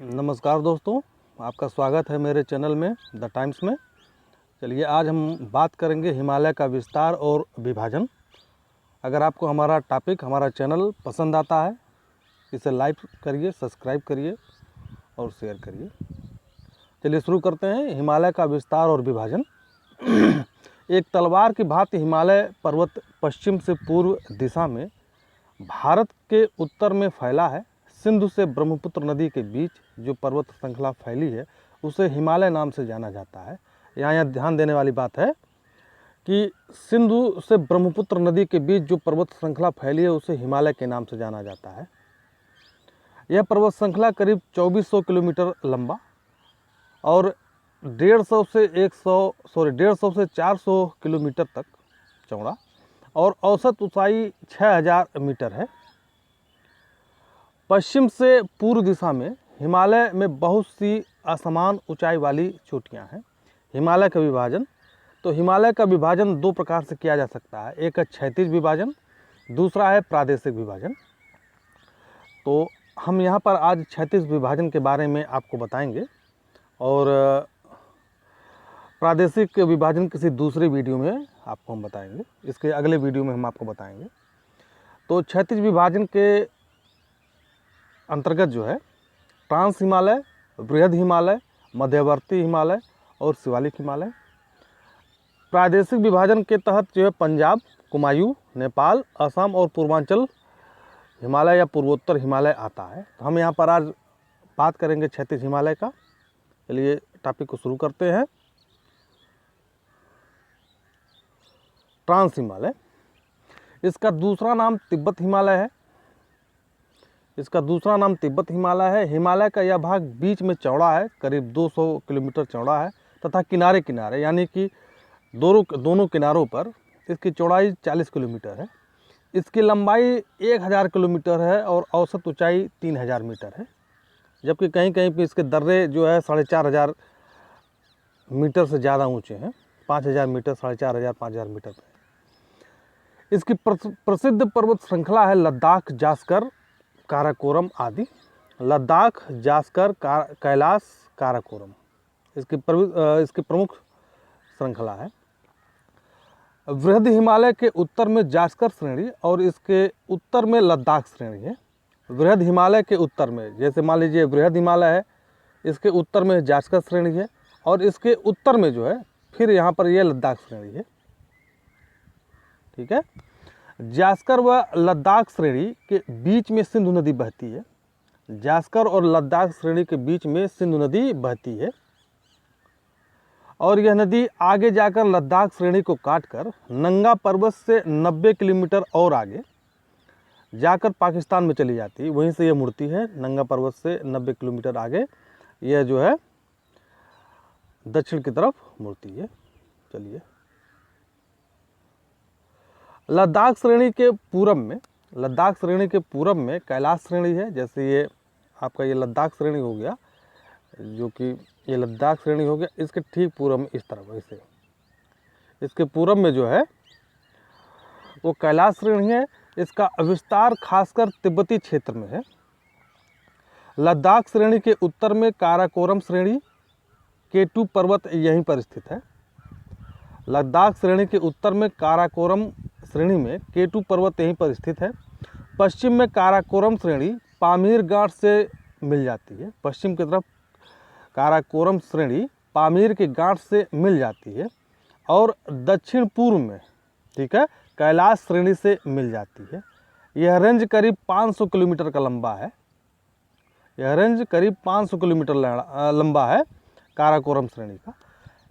नमस्कार दोस्तों, आपका स्वागत है मेरे चैनल में द टाइम्स में। चलिए आज हम बात करेंगे हिमालय का विस्तार और विभाजन। अगर आपको हमारा टॉपिक, हमारा चैनल पसंद आता है, इसे लाइक करिए, सब्सक्राइब करिए और शेयर करिए। चलिए शुरू करते हैं। हिमालय का विस्तार और विभाजन। एक तलवार की भांति हिमालय पर्वत पश्चिम से पूर्व दिशा में भारत के उत्तर में फैला है। सिंधु से ब्रह्मपुत्र नदी के बीच जो पर्वत श्रृंखला फैली है उसे हिमालय नाम से जाना जाता है। यहाँ ध्यान देने वाली बात है कि सिंधु से ब्रह्मपुत्र नदी के बीच जो पर्वत श्रृंखला फैली है उसे हिमालय के नाम से जाना जाता है। यह पर्वत श्रृंखला करीब 2400 किलोमीटर लंबा और 150 से 400 किलोमीटर तक चौड़ा और औसत ऊंचाई 6000 मीटर है। पश्चिम से पूर्व दिशा में हिमालय में बहुत सी असमान ऊंचाई वाली चोटियां हैं। हिमालय का विभाजन, तो हिमालय का विभाजन दो प्रकार से किया जा सकता है। एक है क्षैतिज विभाजन, दूसरा है प्रादेशिक विभाजन। तो हम यहाँ पर आज क्षैतिज विभाजन के बारे में आपको बताएंगे और प्रादेशिक विभाजन किसी दूसरे वीडियो में आपको हम बताएंगे। इसके अगले वीडियो में हम आपको बताएंगे। तो क्षैतिज विभाजन के अंतर्गत जो है ट्रांस हिमालय, बृहद हिमालय, मध्यवर्ती हिमालय और शिवालिक हिमालय। प्रादेशिक विभाजन के तहत जो है पंजाब, कुमायूं, नेपाल, असम और पूर्वांचल हिमालय या पूर्वोत्तर हिमालय आता है। तो हम यहाँ पर आज बात करेंगे क्षैतिज हिमालय का। चलिए टॉपिक को शुरू करते हैं। ट्रांस हिमालय, इसका दूसरा नाम तिब्बत हिमालय है। हिमालय का यह भाग बीच में चौड़ा है, करीब 200 किलोमीटर चौड़ा है तथा किनारे किनारे यानी कि दोनों किनारों पर इसकी चौड़ाई 40 किलोमीटर है। इसकी लंबाई 1000 किलोमीटर है और औसत ऊंचाई 3000 मीटर है। जबकि कहीं कहीं पे इसके दर्रे जो है 4500 मीटर से ज़्यादा ऊंचे हैं, 5000 मीटर, 4500, 5000 मीटर पर। इसकी प्रसिद्ध पर्वत श्रृंखला है लद्दाख, जास्कर, काराकोरम आदि। लद्दाख, जास्कर, कैलाश, काराकोरम इसकी प्रमुख श्रृंखला है। बृहद हिमालय के उत्तर में जास्कर श्रेणी और इसके उत्तर में लद्दाख श्रेणी है। बृहद हिमालय के उत्तर में, जैसे मान लीजिए बृहद हिमालय है, इसके उत्तर में जास्कर श्रेणी है और इसके उत्तर में जो है फिर यहाँ पर यह लद्दाख श्रेणी है। ठीक है। जास्कर व लद्दाख श्रेणी के बीच में सिंधु नदी बहती है। जास्कर और लद्दाख श्रेणी के बीच में सिंधु नदी बहती है और यह नदी आगे जाकर लद्दाख श्रेणी को काटकर नंगा पर्वत से 90 किलोमीटर और आगे जाकर पाकिस्तान में चली जाती है। वहीं से यह मुड़ती है। नंगा पर्वत से 90 किलोमीटर आगे यह जो है दक्षिण की तरफ मुड़ती है। चलिए, लद्दाख श्रेणी के पूरब में कैलाश श्रेणी है। जैसे ये आपका ये लद्दाख श्रेणी हो गया, जो कि ये लद्दाख श्रेणी हो गया, इसके ठीक पूरब में इस तरफ ऐसे इसके पूरब में जो है वो कैलाश श्रेणी है। इसका विस्तार खासकर तिब्बती क्षेत्र में है। लद्दाख श्रेणी के उत्तर में काराकोरम श्रेणी, केटू पर्वत यहीं पर स्थित है। लद्दाख श्रेणी के उत्तर में काराकोरम श्रेणी में केटू पर्वत यहीं पर स्थित है। पश्चिम में काराकोरम श्रेणी पामीर गांठ से मिल जाती है। पश्चिम की तरफ काराकोरम श्रेणी पामीर के गांठ से मिल जाती है और दक्षिण पूर्व में, ठीक है, कैलाश श्रेणी से मिल जाती है। यह रेंज करीब 500 किलोमीटर का लंबा है। लंबा है काराकोरम श्रेणी का।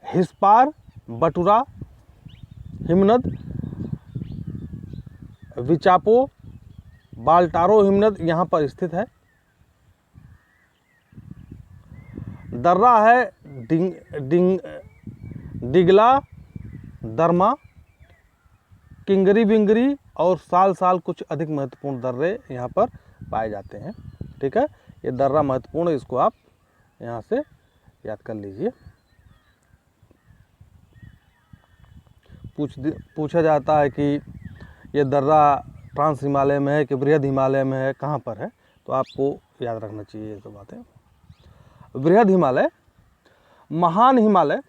हिस्पार, बटुरा, हिमनद, विचापो, बाल्टारो हिमनद यहाँ पर स्थित है। दर्रा है डिगला, दरमा, किंगरी बिंगरी और साल कुछ अधिक महत्वपूर्ण दर्रे यहाँ पर पाए जाते हैं। ठीक है, ये दर्रा महत्वपूर्ण है, इसको आप यहाँ से याद कर लीजिए। पूछा जाता है कि ये दर्रा ट्रांस हिमालय में है कि बृहद हिमालय में है, कहाँ पर है, तो आपको याद रखना चाहिए ये सब बातें। बृहद हिमालय, महान हिमालय,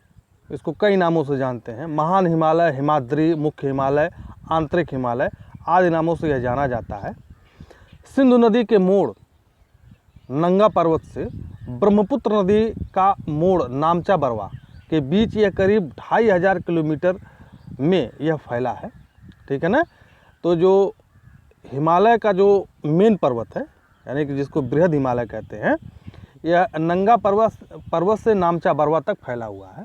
इसको कई नामों से जानते हैं, महान हिमालय, हिमाद्री, मुख्य हिमालय, आंतरिक हिमालय आदि नामों से यह जाना जाता है। सिंधु नदी के मोड़ नंगा पर्वत से ब्रह्मपुत्र नदी का मोड़ नामचा बरवा के बीच यह करीब 2500 किलोमीटर में यह फैला है। ठीक है ना। तो जो हिमालय का जो मेन पर्वत है, यानी कि जिसको बृहद हिमालय कहते हैं, यह नंगा पर्वत से नामचा बरवा तक फैला हुआ है।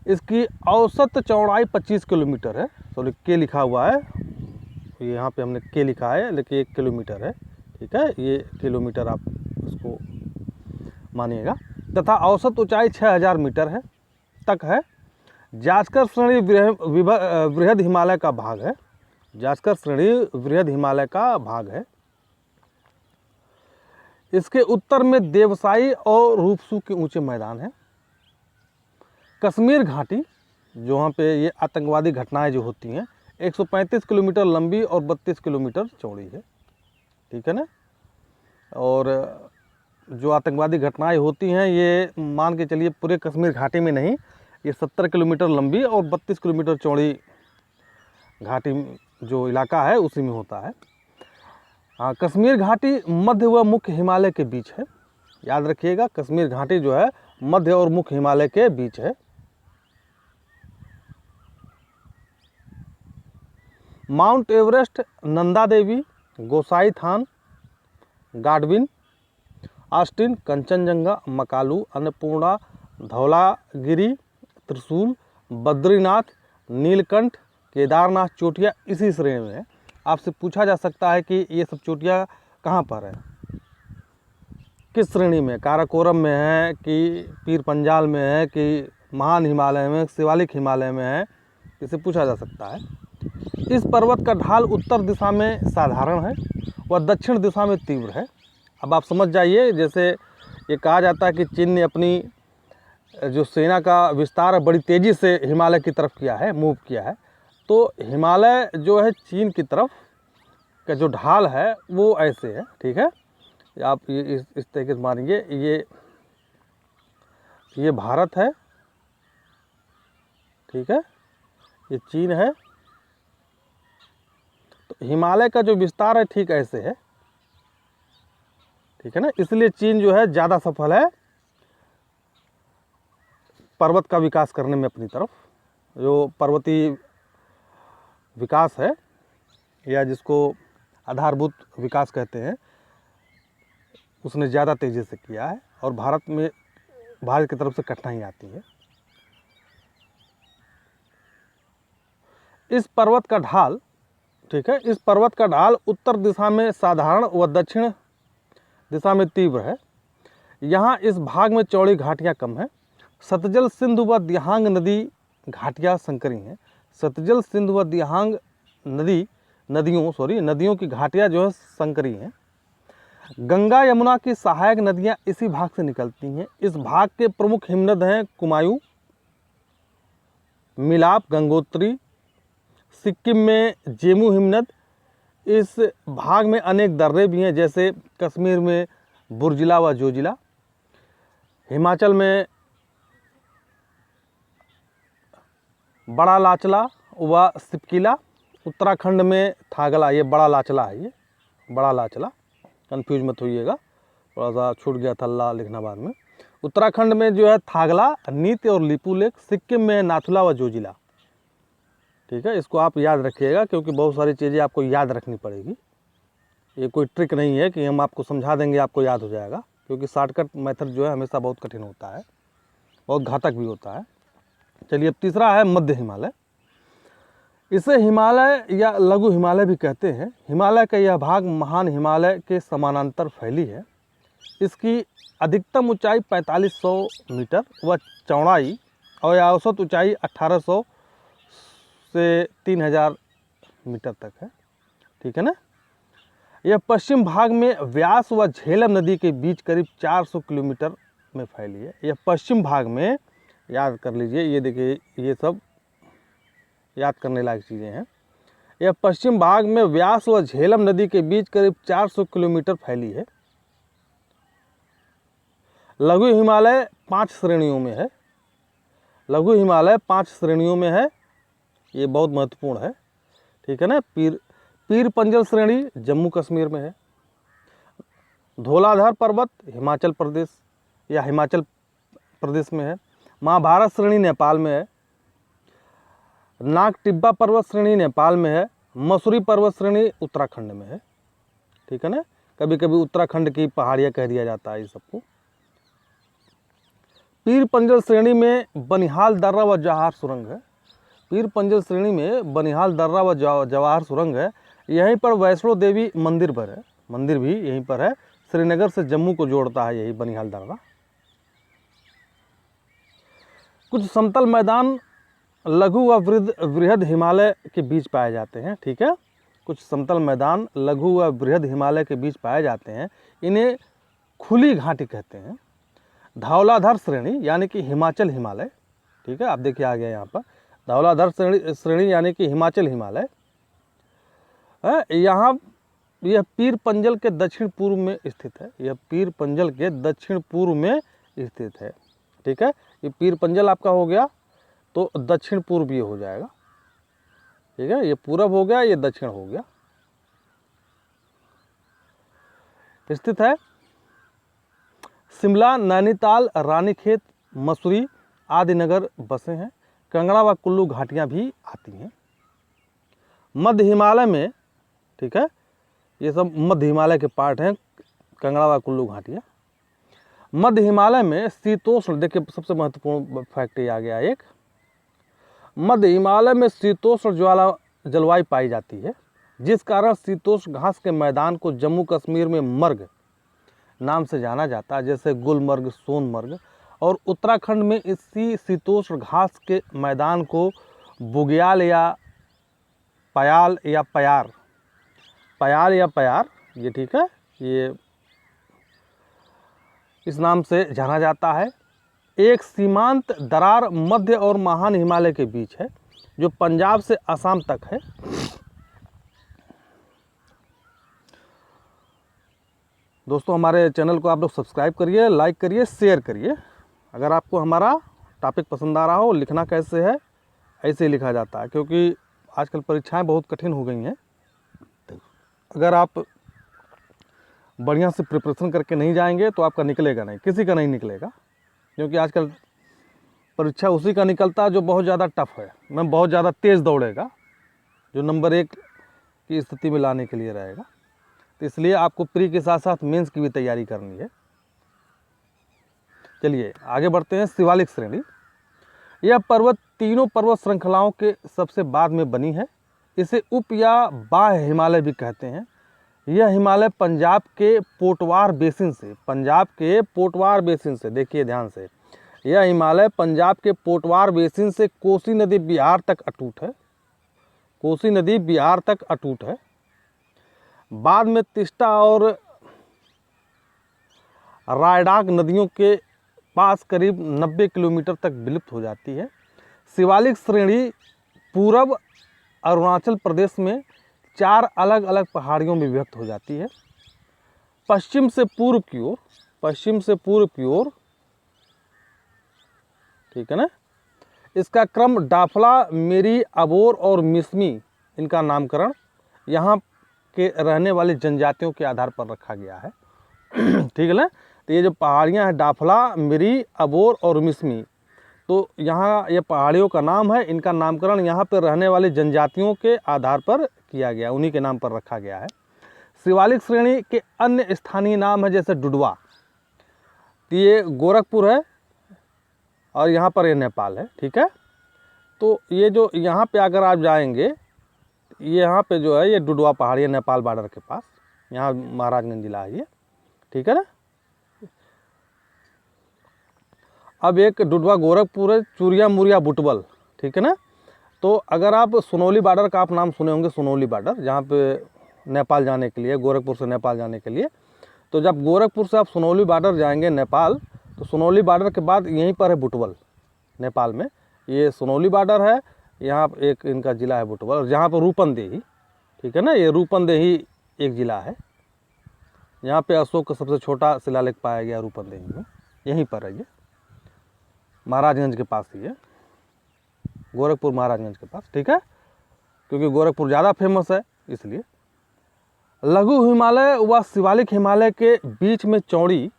इसकी औसत चौड़ाई 25 किलोमीटर है। सॉरी, के लिखा हुआ है, यहाँ पे हमने के लिखा है, लेकिन 1 किलोमीटर है। ठीक है, ये किलोमीटर आप इसको मानिएगा। तथा औसत ऊंचाई 6000 मीटर है तक है। जास्कर श्रेणी बृहद हिमालय का भाग है। जास्कर श्रेणी बृहद हिमालय का भाग है। इसके उत्तर में देवसाई और रूपसू के ऊंचे मैदान हैं। कश्मीर घाटी, जो वहाँ पे ये आतंकवादी घटनाएं जो होती हैं, 135 किलोमीटर लंबी और 32 किलोमीटर चौड़ी है। ठीक है ना। और जो आतंकवादी घटनाएं होती हैं, ये मान के चलिए पूरे कश्मीर घाटी में नहीं, ये 70 किलोमीटर लंबी और 32 किलोमीटर चौड़ी घाटी जो इलाका है उसी में होता है। हाँ, कश्मीर घाटी मध्य व मुख्य हिमालय के बीच है। याद रखिएगा, कश्मीर घाटी जो है मध्य और मुख्य हिमालय के बीच है। माउंट एवरेस्ट, नंदा देवी, गोसाई थान, गाडविन, ऑस्टिन, कंचनजंगा, मकालू, अन्नपूर्णा, धौलागिरी, त्रिशूल, बद्रीनाथ, नीलकंठ, केदारनाथ चोटियाँ इसी श्रेणी में है। आपसे पूछा जा सकता है कि ये सब चोटियाँ कहाँ पर है, किस श्रेणी में, काराकोरम में है कि पीर पंजाल में है कि महान हिमालय में, शिवालिक हिमालय में है, इसे पूछा जा सकता है। इस पर्वत का ढाल उत्तर दिशा में साधारण है व दक्षिण दिशा में तीव्र है। अब आप समझ जाइए, जैसे ये कहा जाता है कि चीन ने अपनी जो सेना का विस्तार बड़ी तेज़ी से हिमालय की तरफ किया है, मूव किया है, तो हिमालय जो है चीन की तरफ का जो ढाल है वो ऐसे है। ठीक है, आप ये इस तरीके से मानेंगे, ये भारत है, ठीक है, ये चीन है, तो हिमालय का जो विस्तार है ठीक ऐसे है। ठीक है ना। इसलिए चीन जो है ज़्यादा सफल है पर्वत का विकास करने में अपनी तरफ। जो पर्वतीय विकास है, या जिसको आधारभूत विकास कहते हैं, उसने ज़्यादा तेज़ी से किया है और भारत की तरफ से कठिनाई आती है। इस पर्वत का ढाल, ठीक है, इस पर्वत का ढाल उत्तर दिशा में साधारण व दक्षिण दिशा में तीव्र है। यहाँ इस भाग में चौड़ी घाटियाँ कम हैं। सतजल, सिंधु व दिहांग नदी घाटियाँ संकरी हैं। सतजल, सिंधु व दिहांग नदियों की घाटियाँ जो है संकरी हैं। गंगा यमुना की सहायक नदियाँ इसी भाग से निकलती हैं। इस भाग के प्रमुख हिमनद हैं कुमायूं, मिलाप, गंगोत्री। सिक्किम में जेमू हिमनद। इस भाग में अनेक दर्रे भी हैं, जैसे कश्मीर में बुर्जिला व जोजिला, हिमाचल में बड़ा लाचला व सिपकिला, उत्तराखंड में थागला, ये बड़ा लाचला है, ये बड़ा लाचला, कंफ्यूज मत होइएगा, थोड़ा सा छूट गया था ला लिखना बाद में। उत्तराखंड में जो है थागला, नीति और लिपू लेक। सिक्किम में नाथुला व जोजिला। ठीक है, इसको आप याद रखिएगा, क्योंकि बहुत सारी चीज़ें आपको याद रखनी पड़ेगी। ये कोई ट्रिक नहीं है कि हम आपको समझा देंगे आपको याद हो जाएगा, क्योंकि शॉर्टकट मेथड जो है हमेशा बहुत कठिन होता है, बहुत घातक भी होता है। चलिए, अब तीसरा है मध्य हिमालय। इसे हिमालय या लघु हिमालय भी कहते हैं। हिमालय का यह भाग महान हिमालय के समानांतर फैली है। इसकी अधिकतम ऊंचाई 4500 मीटर व चौड़ाई और औसत ऊंचाई 1800 से 3000 मीटर तक है। ठीक है ना। यह पश्चिम भाग में व्यास व झेलम नदी के बीच करीब 400 किलोमीटर में फैली है। यह पश्चिम भाग में, याद कर लीजिए, ये देखिए, ये सब याद करने लायक चीज़ें हैं। यह पश्चिम भाग में व्यास व झेलम नदी के बीच करीब 400 किलोमीटर फैली है। लघु हिमालय 5 श्रेणियों में है। लघु हिमालय 5 श्रेणियों में है, ये बहुत महत्वपूर्ण है, ठीक है ना। पीर पंजल श्रेणी जम्मू कश्मीर में है। धौलाधार पर्वत हिमाचल प्रदेश या हिमाचल प्रदेश में है। महाभारत श्रेणी नेपाल में है। नाग टिब्बा पर्वत श्रेणी नेपाल में है। मसूरी पर्वत श्रेणी उत्तराखंड में है, ठीक है ना। कभी कभी उत्तराखंड की पहाड़ियाँ कह दिया जाता है इस सबको। पीर पंजल श्रेणी में बनिहाल दर्रा व जवाहर सुरंग है। पीर पंजल श्रेणी में बनिहाल दर्रा व जवाहर सुरंग है। यहीं पर वैष्णो देवी मंदिर पर है, मंदिर भी यहीं पर है। श्रीनगर से जम्मू को जोड़ता है यही बनिहाल दर्रा। कुछ समतल मैदान लघु व बृहद हिमालय के बीच पाए जाते हैं, ठीक है। कुछ समतल मैदान लघु व बृहद हिमालय के बीच पाए जाते हैं, इन्हें खुली घाटी कहते हैं। धौलाधार श्रेणी यानी कि हिमाचल हिमालय, ठीक है, आप देखिए आ गया यहाँ पर धौलाधार श्रेणी यानी कि हिमाचल हिमालय है। यहाँ यह पीर पंजल के दक्षिण पूर्व में स्थित है। यह पीर पंजल के दक्षिण पूर्व में स्थित है, ठीक है। ये पीर पंजल आपका हो गया, तो दक्षिण पूर्व ये हो जाएगा, ठीक है। ये पूरब हो गया, ये दक्षिण हो गया, स्थित है। शिमला, नैनीताल, रानीखेत, मसूरी आदि नगर बसे हैं। कांगड़ा व कुल्लू घाटियाँ भी आती हैं। मध्य हिमालय में, ठीक है, ये सब मध्य हिमालय के पार्ट हैं, कांगड़ा व कुल्लू घाटियाँ। मध्य हिमालय में शीतोष्ण, देखिए सबसे महत्वपूर्ण फैक्ट ये आ गया एक, मध्य हिमालय में शीतोष्ण ज्वाला जलवायु पाई जाती है, जिस कारण शीतोष्ण घास के मैदान को जम्मू कश्मीर में मर्ग नाम से जाना जाता है, जैसे गुलमर्ग, सोनमर्ग। और उत्तराखंड में इसी शीतोष्ण घास के मैदान को बुग्याल या पयाल या प्यार, पयाल या प्यार, ये ठीक है, ये इस नाम से जाना जाता है। एक सीमांत दरार मध्य और महान हिमालय के बीच है, जो पंजाब से असम तक है। दोस्तों हमारे चैनल को आप लोग सब्सक्राइब करिए, लाइक करिए, शेयर करिए। अगर आपको हमारा टॉपिक पसंद आ रहा हो, लिखना कैसे है, ऐसे ही लिखा जाता है, क्योंकि आजकल परीक्षाएं बहुत कठिन हो गई हैं। अगर आप बढ़िया से प्रिपरेशन करके नहीं जाएंगे तो आपका निकलेगा नहीं, किसी का नहीं निकलेगा, क्योंकि आजकल परीक्षा उसी का निकलता है जो बहुत ज़्यादा टफ है, मैं बहुत ज़्यादा तेज़ दौड़ेगा, जो नंबर 1 की स्थिति में लाने के लिए रहेगा। तो इसलिए आपको प्री के साथ साथ मेंस की भी तैयारी करनी है। चलिए आगे बढ़ते हैं। शिवालिक श्रेणी, यह पर्वत तीनों पर्वत श्रृंखलाओं के सबसे बाद में बनी है। इसे उप या बाह्य हिमालय भी कहते हैं। यह हिमालय पंजाब के पोटवार बेसिन से, पंजाब के पोटवार बेसिन से, देखिए ध्यान से, यह हिमालय पंजाब के पोटवार बेसिन से कोसी नदी बिहार तक अटूट है। कोसी नदी बिहार तक अटूट है। बाद में तिस्ता और रायडाक नदियों के पास करीब 90 किलोमीटर तक विलुप्त हो जाती है। शिवालिक श्रेणी पूरब अरुणाचल प्रदेश में 4 अलग अलग पहाड़ियों में विभक्त हो जाती है। पश्चिम से पूर्व की ओर, पश्चिम से पूर्व की ओर, ठीक है ना। इसका क्रम डाफला, मेरी, अबोर और मिसमी, इनका नामकरण यहाँ के रहने वाली जनजातियों के आधार पर रखा गया है, ठीक है ना। तो ये जो पहाड़ियाँ हैं डाफला, मेरी, अबोर और मिसमी, तो यहाँ ये पहाड़ियों का नाम है, इनका नामकरण यहाँ पर रहने वाली जनजातियों के आधार पर किया गया, उन्हीं के नाम पर रखा गया है। शिवालिक श्रेणी के अन्य स्थानीय नाम है जैसे डुडवा, तो ये गोरखपुर है और यहाँ पर ये नेपाल है, ठीक है। तो ये जो यहाँ पे अगर आप जाएंगे, ये यहाँ पे जो है ये डुडवा पहाड़ी है, नेपाल बॉर्डर के पास, यहाँ महाराजगंज जिला है ये, ठीक है ना। अब एक डुडवा गोरखपुर है, चूरिया मुरिया बुटवल, ठीक है ना। तो अगर आप सुनौली बॉर्डर का आप नाम सुने होंगे, सुनौली बॉर्डर, जहाँ पे नेपाल जाने के लिए, गोरखपुर से नेपाल जाने के लिए, तो जब गोरखपुर से आप सुनौली बॉर्डर जाएंगे नेपाल, तो सुनौली बॉर्डर के बाद यहीं पर है बुटवल, नेपाल में ये सुनौली बॉर्डर है। यहाँ एक इनका ज़िला है बुटवल, जहाँ पर रूपनदेही, ठीक है ना, ये रूपनदेही एक ज़िला है। यहाँ पे अशोक का सबसे छोटा शिलालेख पाया गया रूपनदेही में। यहीं पर है, ये महाराजगंज के पास ही है, गोरखपुर महाराजगंज के पास, ठीक है, क्योंकि गोरखपुर ज़्यादा फेमस है इसलिए। लघु हिमालय व शिवालिक हिमालय के बीच में चौड़ी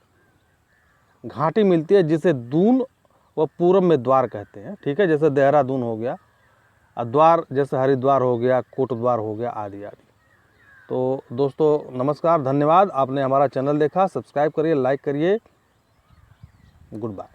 घाटी मिलती है जिसे दून व पूरब में द्वार कहते हैं, ठीक है, जैसे देहरादून हो गया, और द्वार जैसे हरिद्वार हो गया, कोटद्वार हो गया, आदि आदि। तो दोस्तों नमस्कार, धन्यवाद, आपने हमारा चैनल देखा, सब्सक्राइब करिए, लाइक करिए, गुड बाय।